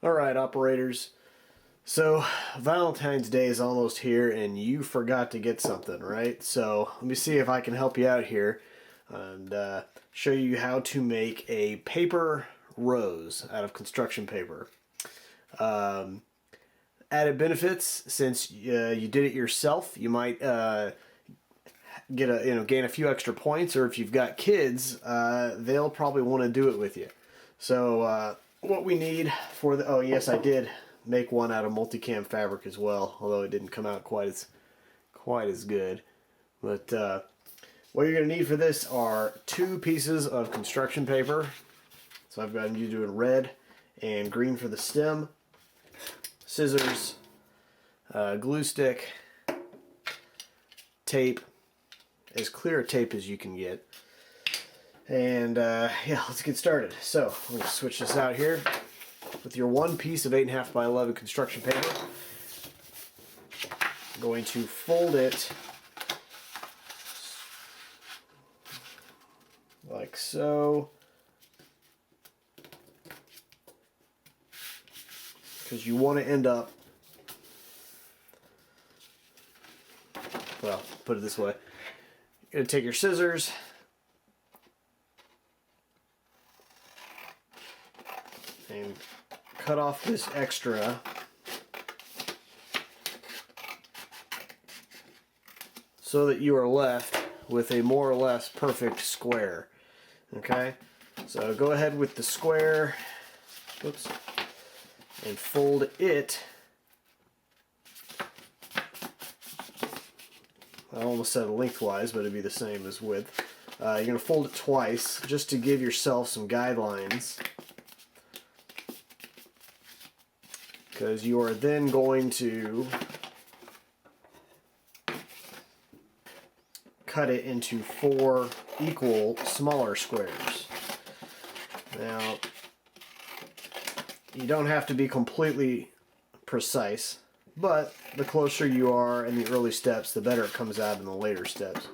Alright, operators. So, Valentine's Day is almost here and you forgot to get something, right? So, let me see if I can help you out here and show you how to make a paper rose out of construction paper. Added benefits, since you did it yourself, you might gain a few extra points, or if you've got kids, they'll probably want to do it with you. So what we need for the, oh yes, I did make one out of multicam fabric as well, although it didn't come out quite as good. But what you're going to need for this are 2 pieces of construction paper. So I've got you doing red and green for the stem, scissors, glue stick, tape, as clear a tape as you can get. And yeah, let's get started. So I'm going to switch this out here with your 1 piece of 8.5 by 11 construction paper. I'm going to fold it like so, because you want to end up, well, put it this way. You're going to take your scissors and cut off this extra so that you are left with a more or less perfect square. Okay, so go ahead with the square, whoops, and fold it. I almost said lengthwise, but it'd be the same as width. You're going to fold it twice just to give yourself some guidelines, because you are then going to cut it into 4 equal smaller squares. Now, you don't have to be completely precise, but the closer you are in the early steps, the better it comes out in the later steps.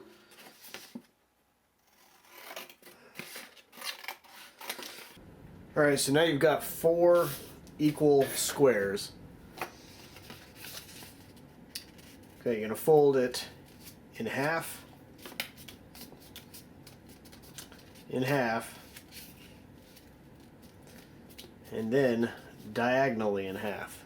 Alright, so now you've got 4 equal squares. Okay, you're going to fold it in half, and then diagonally in half.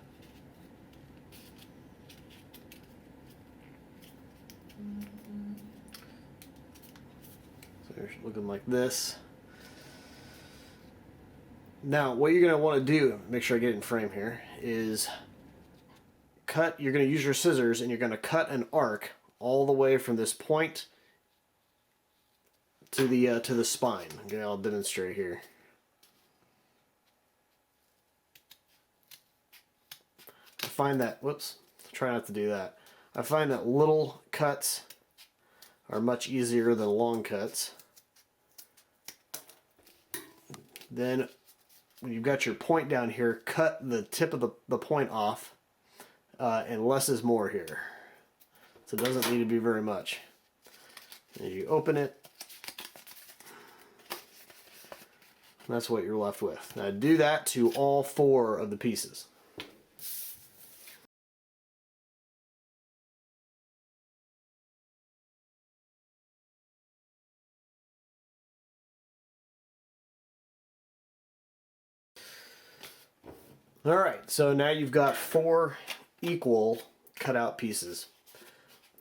So you're looking like this. Now, what you're going to want to do, make sure I get it in frame here, is cut. You're going to use your scissors and you're going to cut an arc all the way from this point to the spine. Okay, I'll demonstrate here. I find that, whoops, try not to do that. I find that little cuts are much easier than long cuts. Then when you've got your point down here, cut the tip of the point off, and less is more here. So it doesn't need to be very much. And you open it, and that's what you're left with. Now do that to all 4 of the pieces. Alright, so now you've got 4 equal cutout pieces.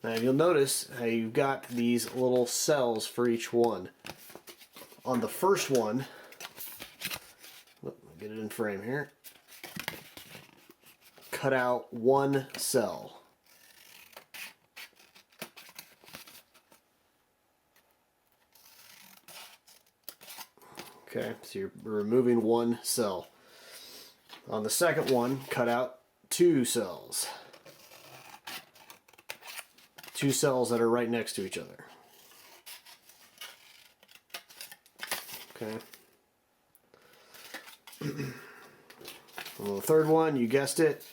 Now you'll notice how you've got these little cells for each one. On the first one, let me get it in frame here, cut out 1 cell. Okay, so you're removing 1 cell. On the second one, cut out 2 cells. 2 cells that are right next to each other. Okay. On the third one, you guessed it,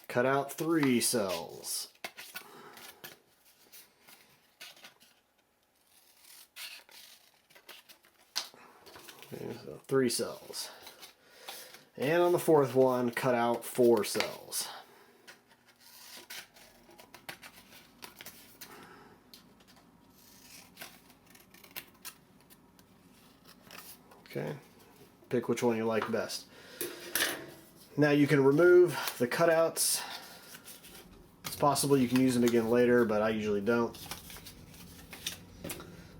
cut out 3 cells. Okay, so 3 cells. And on the fourth one, cut out 4 cells. Okay, pick which one you like best. Now you can remove the cutouts. It's possible you can use them again later, but I usually don't.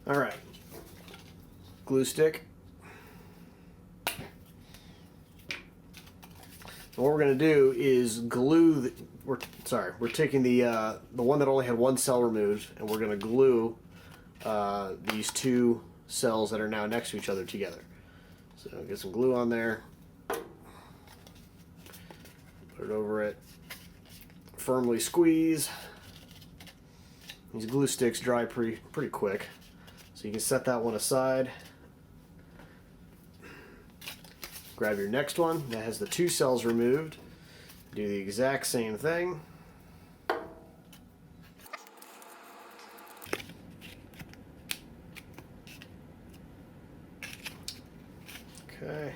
All right, glue stick. And what we're going to do is glue. We're taking the one that only had 1 cell removed, and we're going to glue these 2 cells that are now next to each other together. So get some glue on there. Put it over it. Firmly squeeze. These glue sticks dry pretty quick, so you can set that one aside. Grab your next one that has the 2 cells removed. Do the exact same thing. Okay.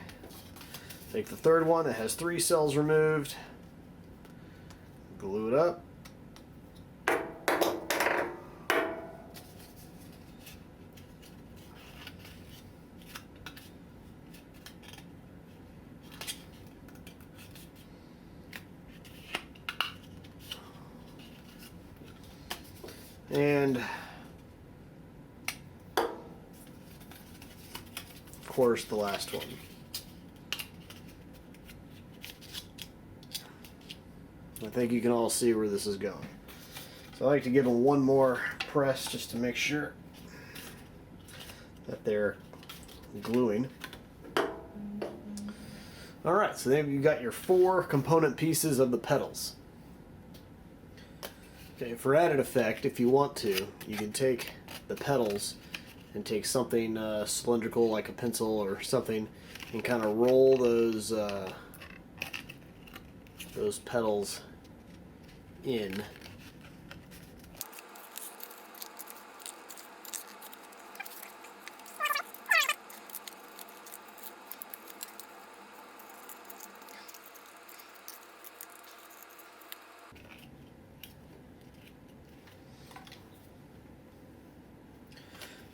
Take the third one that has 3 cells removed. Glue it up. And of course the last one. I think you can all see where this is going. So I like to give them one more press just to make sure that they're gluing. Alright, so then you've got your 4 component pieces of the petals. Okay, for added effect, if you want to, you can take the petals and take something cylindrical like a pencil or something and kind of roll those petals in.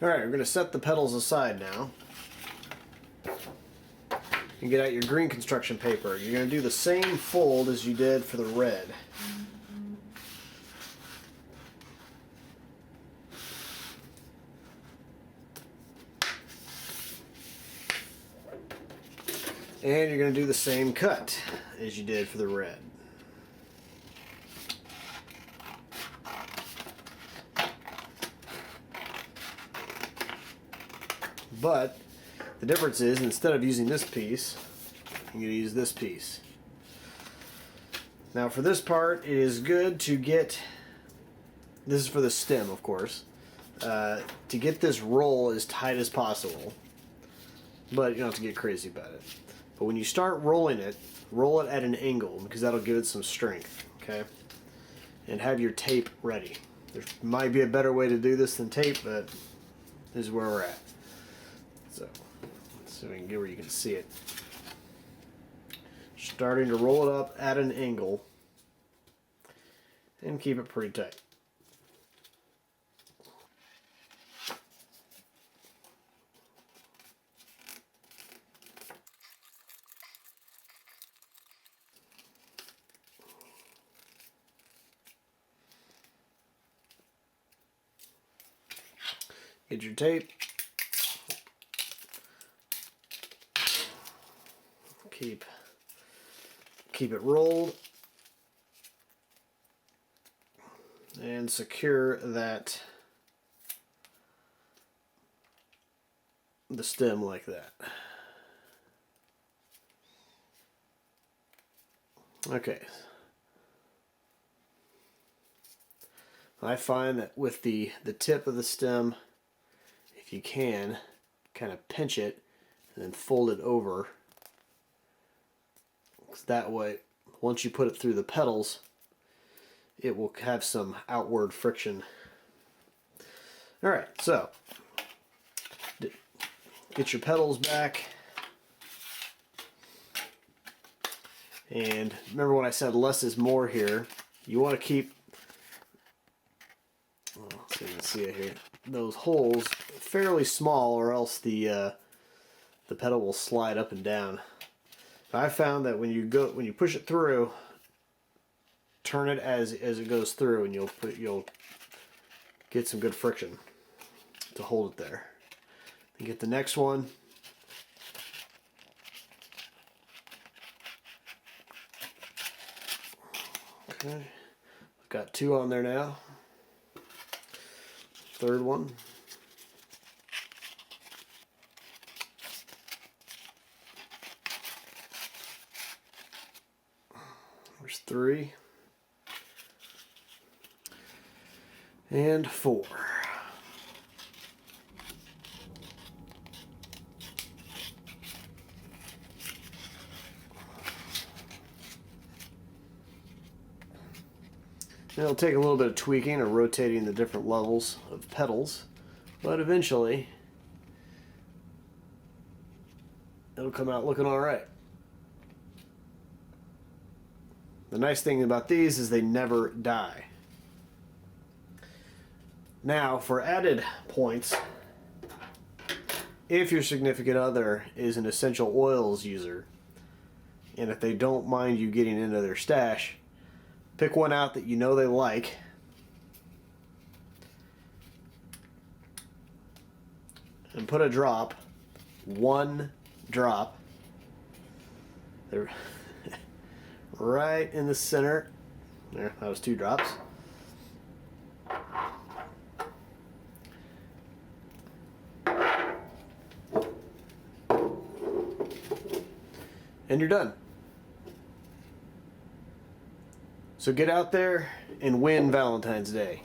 Alright, we're going to set the petals aside now. And get out your green construction paper. You're going to do the same fold as you did for the red. And you're going to do the same cut as you did for the red. But the difference is, instead of using this piece, you're going to use this piece. Now for this part, it is good to get, this is for the stem of course, to get this roll as tight as possible. But you don't have to get crazy about it. But when you start rolling it, roll it at an angle because that'll give it some strength, okay? And have your tape ready. There might be a better way to do this than tape, but this is where we're at. So we can get where you can see it. Starting to roll it up at an angle and keep it pretty tight. Get your tape. Keep it rolled and secure the stem like that. Okay. I find that with the tip of the stem, if you can, kind of pinch it and then fold it over. That way, once you put it through the petals, it will have some outward friction. Alright, so get your petals back. And remember when I said less is more here, you want to keep, well, so you can see it here, those holes fairly small, or else the pedal will slide up and down. I found that when you push it through, turn it as it goes through, and you'll get some good friction to hold it there. And get the next one. Okay, I've got 2 on there now. Third one. There's 3. And 4. It'll take a little bit of tweaking or rotating the different levels of pedals, but eventually it'll come out looking all right. The nice thing about these is they never die. Now, for added points, if your significant other is an essential oils user, and if they don't mind you getting into their stash, pick one out that you know they like, and put a drop, 1 drop, there, right in the center. There, that was 2 drops. And you're done. So get out there and win Valentine's Day.